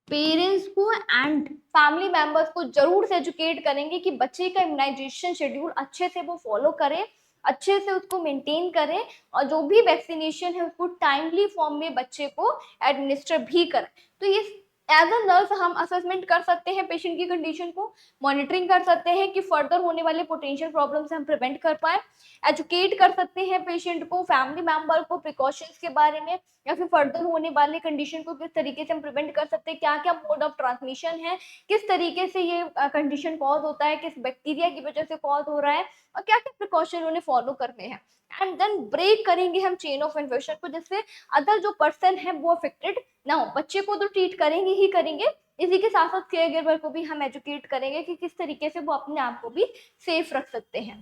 पेरेंट्स को एंड फैमिली मेंबर्स को जरूर से एजुकेट करेंगे कि बच्चे का इम्यूनाइजेशन शेड्यूल अच्छे से वो फॉलो करे, अच्छे से उसको मेंटेन करें, और जो भी वैक्सीनेशन है उसको टाइमली फॉर्म में बच्चे को एडमिनिस्टर भी करें। तो ये एज अ नर्स हम असेसमेंट कर सकते हैं पेशेंट की कंडीशन को, मॉनिटरिंग कर सकते हैं कि फर्दर होने वाले पोटेंशियल प्रॉब्लम से हम प्रिवेंट कर पाए, एजुकेट कर सकते हैं पेशेंट को, फैमिली मेंबर को प्रिकॉशंस के बारे में, या फिर फर्दर होने वाले कंडीशन को किस तरीके से हम प्रिवेंट कर सकते हैं, क्या क्या मोड ऑफ ट्रांसमिशन है, किस तरीके से ये कंडीशन कॉज होता है, किस बैक्टीरिया की वजह से कॉज हो रहा है, और क्या क्या प्रिकॉशन उन्हें फॉलो करने हैं। एंड देन ब्रेक करेंगे हम चेन ऑफ इन्फेक्शन को, जिससे अदर जो पर्सन है वो अफेक्टेड ना हो। बच्चे को तो ट्रीट करेंगे ही करेंगे, इसी के साथ साथ केयर गिवर को भी हम एजुकेट करेंगे कि किस तरीके से वो अपने आप को भी सेफ रख सकते हैं।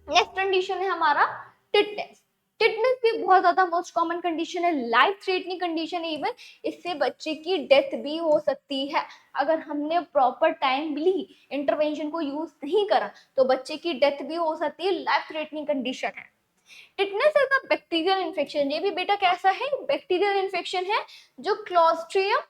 नेक्स्ट कंडीशन है हमारा टिटनेस। टिटनेस भी बहुत ज्यादा मोस्ट कॉमन कंडीशन है, लाइफ थ्रेटनिंग कंडीशन है इवन। इससे बच्चे की डेथ भी हो सकती है अगर हमने प्रॉपर टाइमली इंटरवेंशन को यूज नहीं करा, तो बच्चे की डेथ भी हो सकती है, लाइफ थ्रेटनिंग कंडीशन है। Tetanus is a bacterial infection. ये भी बेटा कैसा है, बैक्टीरियल इन्फेक्शन है जो क्लॉस्ट्रिडियम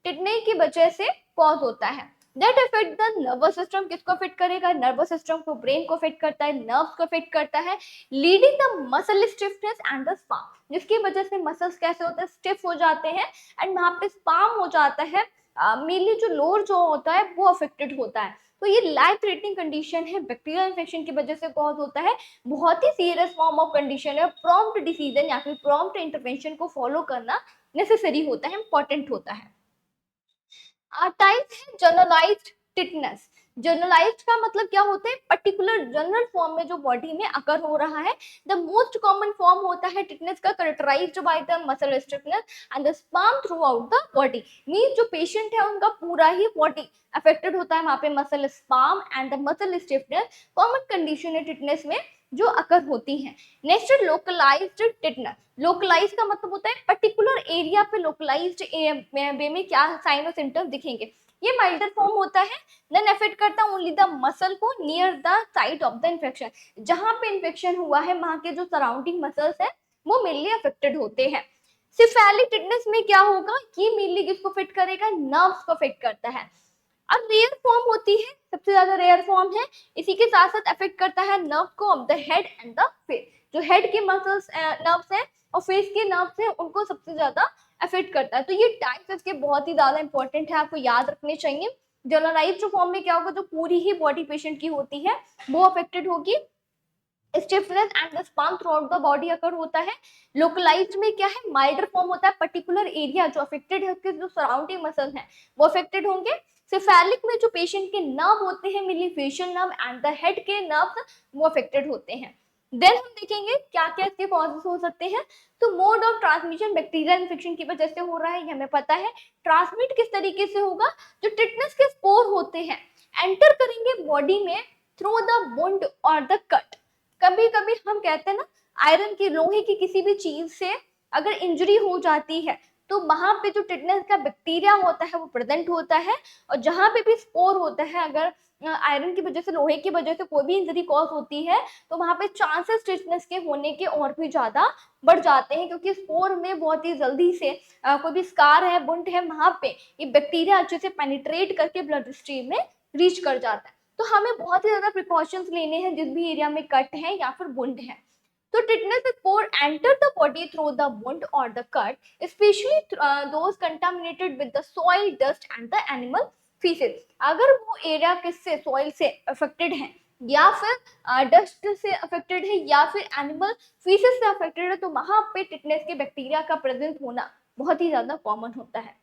टिटने की वजह से कॉज होता है। That affect the nervous system. किसको अफेक्ट करेगा, नर्वस सिस्टम को, ब्रेन को अफेक्ट करता है, नर्व्स को अफेक्ट करता है, leading the muscle stiffness and the sperm, जिसकी वजह से मसल्स कैसे होते हैं, स्टिफ हो जाते हैं, एंड वहां पे स्पाम हो जाता है। मेनली जो लोअर जो होता है वो अफेक्टेड होता है। तो ये लाइफ थ्रेटनिंग कंडीशन है, बैक्टीरियल इन्फेक्शन की वजह से कॉज होता है, बहुत ही सीरियस फॉर्म ऑफ कंडीशन है। प्रॉम्प्ट डिसीजन या फिर प्रॉम्प्ट इंटरवेंशन को फॉलो करना नेसेसरी होता है, इंपॉर्टेंट होता है। टाइप्स है जनरलाइज्ड टिटनेस। जनरलाइज्ड का मतलब क्या होता है, पर्टिकुलर जनरल फॉर्म में जो बॉडी में अकर हो रहा है। द मोस्ट कॉमन फॉर्म होता है टिटनेस का characterised by the muscle stiffness and the spasm throughout the body. Mean जो पेशेंट है उनका पूरा ही बॉडी अफेक्टेड होता है, वहां पे muscle sperm and the muscle stiffness common condition है टिटनेस में जो अकर होती है। Next localised tetanus. लोकलाइज का मतलब होता है पर्टिकुलर एरिया पे लोकलाइज्ड वे में क्या साइन और सिम्टम्स दिखेंगे। ये माइल्डर फॉर्म होता है, देन अफेक्ट करता है ओनली द मसल को near the site of the infection. जहां पे इन्फेक्शन हुआ है वहां के जो सराउंडिंग मसल्स है वो मेनली अफेक्टेड होते हैं। सिफेलिक टिटनेस में क्या होगा, ये मेनली किसको अफेक्ट करेगा, नर्व्स को अफेक्ट करता है। अब रेयर फॉर्म होती है, सबसे ज्यादा रेयर फॉर्म है, इसी के साथ साथ अफेक्ट करता है नर्व को of the head and the face. जो हेड के मसल्स नर्व्स हैं और फेस के नर्व्स हैं उनको सबसे ज्यादा अफेक्ट करता है। तो ये टाइप्स इसके बहुत ही ज्यादा इंपॉर्टेंट है, आपको याद रखने चाहिए। जनरलाइज्ड फॉर्म में क्या होगा, जो पूरी ही बॉडी पेशेंट की होती है वो अफेक्टेड होगी, stiffness and the spasm throughout the body occur होता है। लोकलाइज्ड में क्या है, माइल्डर फॉर्म होता है, पर्टिकुलर एरिया जो अफेक्टेड है उसके जो सराउंडिंग मसल हैं वो अफेक्टेड होंगे। सिफेलिक में जो पेशेंट के नर्व होते हैं, mainly facial nerve and the head के नर्व, वो अफेक्टेड होते हैं। देन हम देखेंगे क्या क्या इसके कॉजेस हो सकते हैं। तो mode of transmission bacterial infection की वजह से हो रहा है, ये हमें पता है। ट्रांसमिट किस तरीके से होगा, जो टिटनेस के स्पोर होते हैं एंटर करेंगे बॉडी में थ्रू द वुंड और द कट। कभी कभी हम कहते हैं ना, आयरन की, लोहे की किसी भी चीज से अगर इंजरी हो जाती है तो वहां पे जो टिटनेस का बैक्टीरिया होता है वो प्रेजेंट होता है, और जहां पे भी स्पोर होता है, अगर आयरन की वजह से, लोहे की वजह से कोई भी इंजरी कॉज होती है तो वहां पे चांसेस टिटनेस के होने के और भी ज्यादा बढ़ जाते हैं, क्योंकि स्पोर में बहुत ही जल्दी से कोई भी स्कार है, बुंट है, वहां पे ये बैक्टीरिया अच्छे से पेनिट्रेट करके ब्लड स्ट्रीम में रीच कर जाता है। तो हमें बहुत ही ज्यादा प्रिकॉशंस लेने हैं जिस भी एरिया में कट है या फिर वुंड है। तो tetanus spore enter the body through the wound or the cut, especially those contaminated with the soil, dust and the animal feces। अगर वो एरिया किससे, सॉइल से अफेक्टेड है, या फिर डस्ट से अफेक्टेड है, या फिर एनिमल फीसेस से अफेक्टेड है, तो वहां पे टिटनेस के बैक्टीरिया का प्रेजेंस होना बहुत ही ज्यादा कॉमन होता है।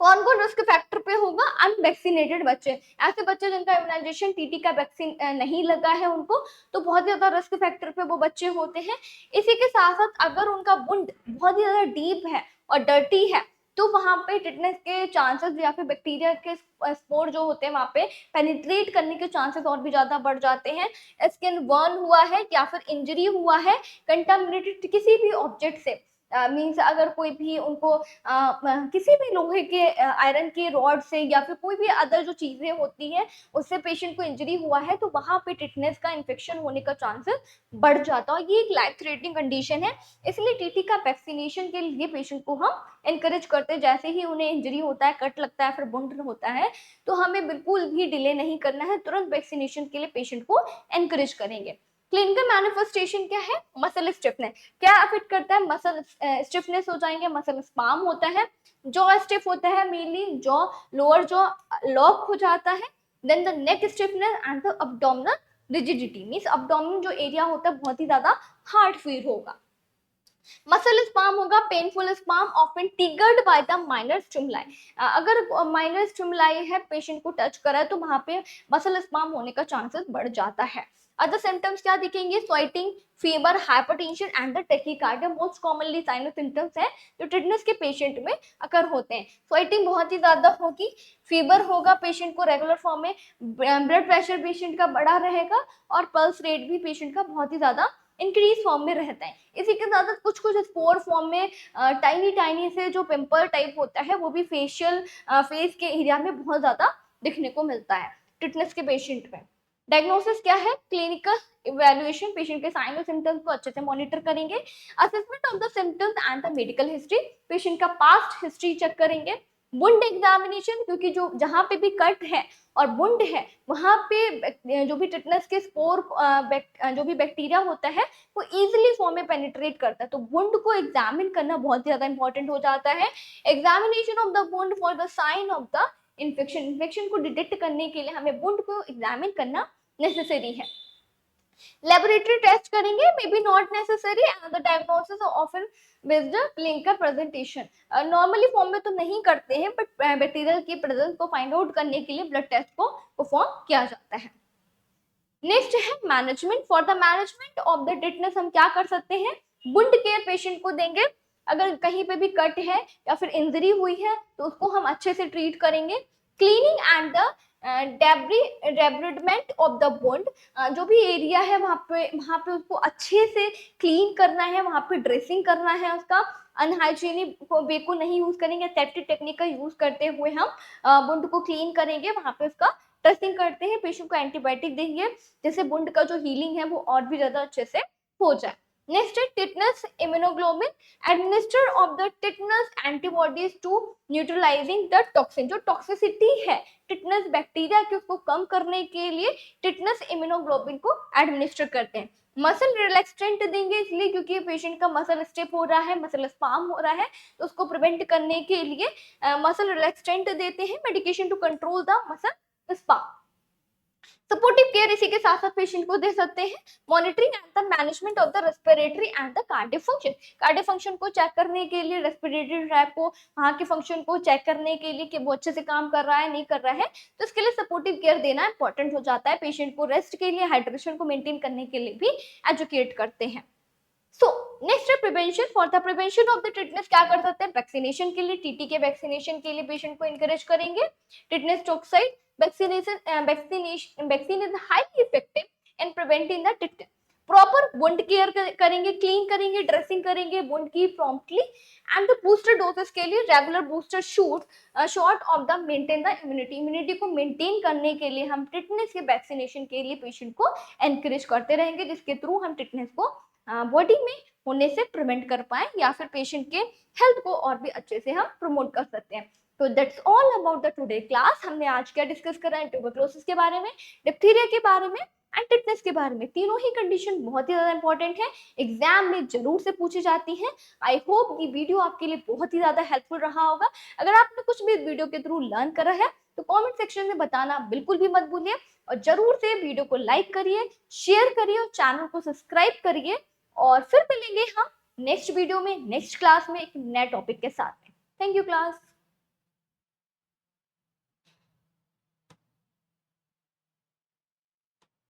कौन कौन रिस्क फैक्टर पे होगा? अनवैक्सीनेटेड बच्चे, ऐसे बच्चे जिनका इम्यूनाइजेशन टीटी का वैक्सीन नहीं लगा है उनको, तो बहुत ज्यादा रिस्क फैक्टर पे वो बच्चे होते हैं। इसी के साथ साथ अगर उनका वुंड बहुत ही ज्यादा डीप है और डर्टी है, तो वहां पे टिटनेस के चांसेस या फिर बैक्टीरिया के स्पोर जो होते हैं वहां पे पेनिट्रेट करने के चांसेस और भी ज्यादा बढ़ जाते हैं। स्किन बर्न हुआ है या फिर इंजरी हुआ है कंटामिनेटेड किसी भी ऑब्जेक्ट से, मीन्स अगर कोई भी उनको किसी भी लोहे के आयरन के रॉड से या फिर कोई भी अदर जो चीजें होती हैं उससे पेशेंट को इंजरी हुआ है, तो वहां पे टिटनेस का इन्फेक्शन होने का चांसेस बढ़ जाता है। ये एक लाइफ थ्रेटनिंग कंडीशन है, इसलिए टीटी का वैक्सीनेशन के लिए पेशेंट को हम एनकरेज करते हैं। जैसे ही उन्हें इंजरी होता है, कट लगता है, फिर वुंड होता है, तो हमें बिल्कुल भी डिले नहीं करना है, तुरंत वैक्सीनेशन के लिए पेशेंट को एनकरेज करेंगे। क्लिनिकल मैनिफेस्टेशन क्या है? Muscle stiffness. क्या अफेक्ट करता है? मसल स्टिफनेस हो जाएंगे, मसल स्पाम होता है, जॉ स्टिफ होता है, mainly jaw, lower jaw lock हो जाता है, then the neck stiffness and the abdominal rigidity, means abdomen जो एरिया होता है बहुत ही ज्यादा हार्ड फील होगा। मसल स्पाम होगा, painful spasm often triggered by the minor stimuli. अगर माइनर स्टिमुलाई है पेशेंट को टच करा है तो वहां पे मसल स्पाम होने का चांसेस बढ़ जाता है। अदर सिम्टम्स क्या दिखेंगे? Sweating, fever, hypertension and the tachycardia most commonly sign of symptoms है जो टिटनेस के पेशेंट में अकर होते हैं। स्वेटिंग बहुत ही ज्यादा होगी, फीवर होगा पेशेंट को रेगुलर फॉर्म में, ब्लड प्रेशर पेशेंट का बढ़ा रहेगा और पल्स रेट भी पेशेंट का बहुत ही ज्यादा इंक्रीज फॉर्म में रहता है। इसी के साथ साथ कुछ कुछ स्पोर फॉर्म में टाइनी टाइनी से जो पिंपल टाइप होता है वो भी फेशियल फेस के एरिया में बहुत ज्यादा दिखने को मिलता है टिटनेस के पेशेंट में। डायग्नोसिस क्या है? क्लिनिकल इवैल्यूएशन, पेशेंट के साइन और सिम्टम्स को अच्छे से मॉनिटर करेंगे। Assessment of the symptoms and the medical history, patient का पास्ट हिस्ट्री चेक करेंगे। वुंड एग्जामिनेशन, क्योंकि जो जहां पे भी कट है और वुंड है वहां पे जो भी टिटनेस के स्पोर जो भी बैक्टीरिया होता है वो इजीली फॉर्म में पेनिट्रेट करता है, तो वुंड को एग्जामिन करना बहुत ज्यादा इंपॉर्टेंट हो जाता है। Examination of the wound for the sign of the infection, infection को डिटेक्ट करने के लिए हमें वुंड को एग्जामिन करना नेसेसरी है। लेबोरेटरी टेस्ट करेंगे, may be not necessary, and the diagnosis often based clinical presentation. Normally form में तो नहीं करते हैं, बट बैक्टीरियल की प्रेजेंस को फाइंड आउट करने के लिए ब्लड टेस्ट को परफॉर्म किया जाता है। नेक्स्ट है management. For the management of the tetanus हम क्या कर सकते हैं? वुंड केयर पेशेंट को देंगे, अगर कहीं पे भी कट है या फिर इंजरी हुई है तो उसको हम अच्छे से ट्रीट करेंगे। Cleaning and the debridement of the wound, जो भी एरिया है वहां पे उसको अच्छे से क्लीन करना है, वहां पे ड्रेसिंग करना है, उसका अनहाइजीनिक वे को नहीं यूज करेंगे, सेफ्टी टेक्निक का यूज करते हुए हम वुंड को क्लीन करेंगे, वहां पे उसका ड्रेसिंग करते हैं, पेशेंट को एंटीबायोटिक देंगे जैसे वुंड का जो हीलिंग है वो और भी ज्यादा अच्छे से हो जाए। नेक्स्ट है tetanus immunoglobin, administer of the tetanus antibodies to neutralising the toxin, जो टॉक्सिसिटी है टिटनस बैक्टीरिया की उसको कम करने के लिए टिटनस इम्यूनोग्लोबिन को एडमिनिस्टर करते हैं। मसल रिलैक्सेंट देंगे इसलिए क्योंकि पेशेंट का मसल स्टिफ हो रहा है, मसल स्पाम हो रहा है, तो उसको प्रिवेंट करने के लिए मसल रिलैक्सेंट देते हैं, medication to control the muscle spasm. Supportive care इसी के साथ साथ पेशेंट को दे सकते हैं। Monitoring and the management of the respiratory and the cardiac function, cardiac function को चेक करने के लिए, रेस्पिरेटरी ट्रैक को, वहां के फंक्शन को चेक करने के लिए कि वो अच्छे से काम कर रहा है नहीं कर रहा है, तो इसके लिए सपोर्टिव केयर देना इंपॉर्टेंट हो जाता है। पेशेंट को रेस्ट के लिए, हाइड्रेशन को मेंटेन करने के लिए भी एजुकेट करते हैं। सो नेक्स्ट है prevention. For the prevention of the tetanus क्या कर सकते हैं? वैक्सीनेशन के लिए, टीटी के वैक्सीनेशन के लिए पेशेंट को एनकरेज करेंगे। Tetanus toxoid vaccine is highly effective in preventing the tetanus. Proper wound care करेंगे, क्लीन करेंगे, ड्रेसिंग करेंगे वुंड की promptly, and the booster doses के लिए regular booster shot of the maintain the immunity, immunity को maintain करने के लिए हम टिटनेस के वैक्सीनेशन के लिए पेशेंट को एनकरेज करते रहेंगे, जिसके थ्रू हम टिटनेस को बॉडी में होने से प्रिवेंट कर पाए या फिर पेशेंट के हेल्थ को और भी अच्छे से हम प्रमोट कर सकते हैं। तो that's all about the today class. हमने आज क्या डिस्कस करा है? ट्यूबरक्लोसिस के बारे में, डिप्थीरिया के बारे में एंड टिटनेस के बारे में। तीनों ही कंडीशन बहुत ही ज्यादा इंपॉर्टेंट है, एग्जाम में जरूर से पूछी जाती है। आई होप ये वीडियो आपके लिए बहुत ही ज्यादा हेल्पफुल रहा होगा। अगर आपने कुछ भी इस वीडियो के थ्रू लर्न करा है तो कमेंट सेक्शन में बताना बिल्कुल भी मत भूलिए, और जरूर से वीडियो को लाइक करिए, शेयर करिए और चैनल को सब्सक्राइब करिए। और फिर मिलेंगे हम नेक्स्ट वीडियो में, नेक्स्ट क्लास में एक नए टॉपिक के साथ। Thank you class.